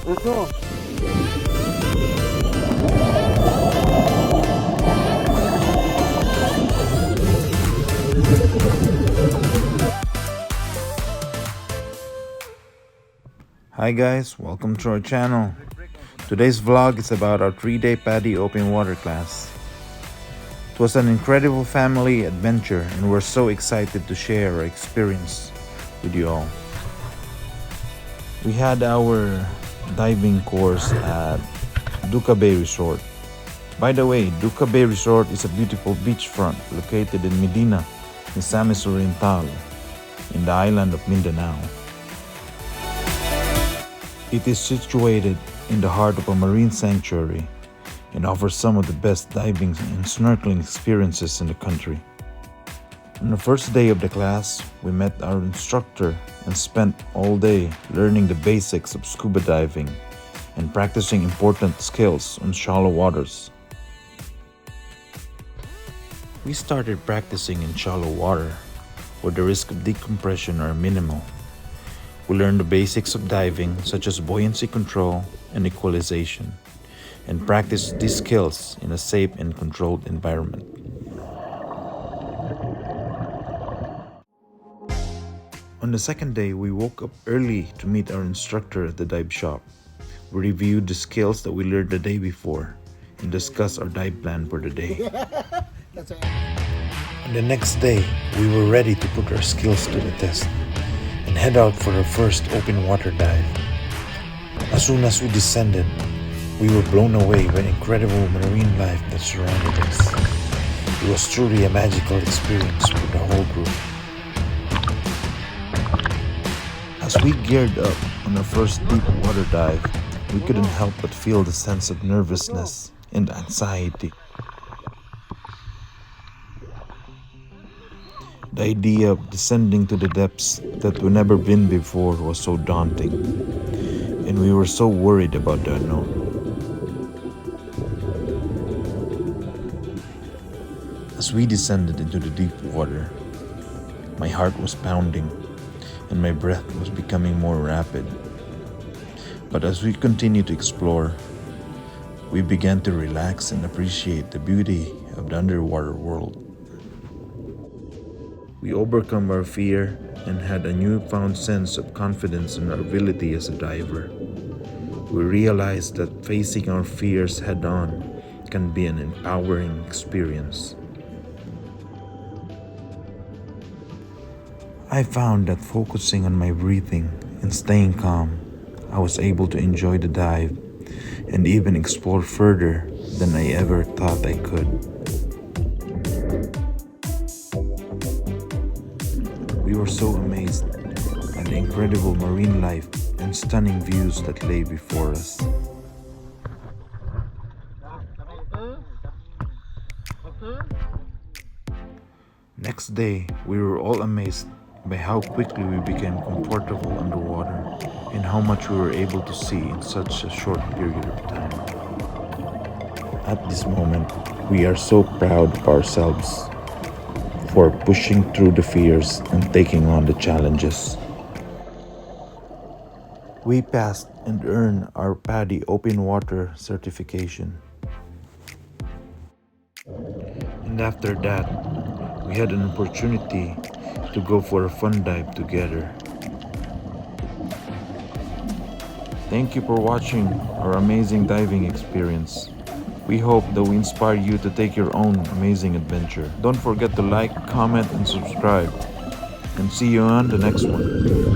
Ito. Hi guys, welcome to our channel. Today's vlog is about our 3-day PADI open water class. It was an incredible family adventure and we're so excited to share our experience with you all. We had our diving course at Duka Bay Resort. By the way, Duka Bay Resort is a beautiful beachfront located in Medina, Misamis Oriental, in the island of Mindanao. It is situated in the heart of a marine sanctuary and offers some of the best diving and snorkeling experiences in the country. On the first day of the class, we met our instructor and spent all day learning the basics of scuba diving and practicing important skills on shallow waters. We started practicing in shallow water, where the risk of decompression are minimal. We learned the basics of diving, such as buoyancy control and equalization, and practiced these skills in a safe and controlled environment. On the second day, we woke up early to meet our instructor at the dive shop. We reviewed the skills that we learned the day before and discussed our dive plan for the day. On the next day, we were ready to put our skills to the test and head out for our first open water dive. As soon as we descended, we were blown away by the incredible marine life that surrounded us. It was truly a magical experience for the whole group. As we geared up on our first deep water dive, we couldn't help but feel the sense of nervousness and anxiety. The idea of descending to the depths that we've never been before was so daunting, and we were so worried about the unknown. As we descended into the deep water, my heart was pounding and my breath was becoming more rapid. But as we continued to explore, we began to relax and appreciate the beauty of the underwater world. We overcome our fear and had a newfound sense of confidence in our ability as a diver. We realized that facing our fears head-on can be an empowering experience. I found that focusing on my breathing and staying calm, I was able to enjoy the dive and even explore further than I ever thought I could. We were so amazed at the incredible marine life and stunning views that lay before us. Next day, we were all amazed by how quickly we became comfortable underwater and how much we were able to see in such a short period of time. At this moment, we are so proud of ourselves for pushing through the fears and taking on the challenges. We passed and earned our PADI open water certification. And after that, we had an opportunity to go for a fun dive together. Thank you for watching our amazing diving experience. We hope that we inspire you to take your own amazing adventure. Don't forget to like, comment, and subscribe. And see you on the next one.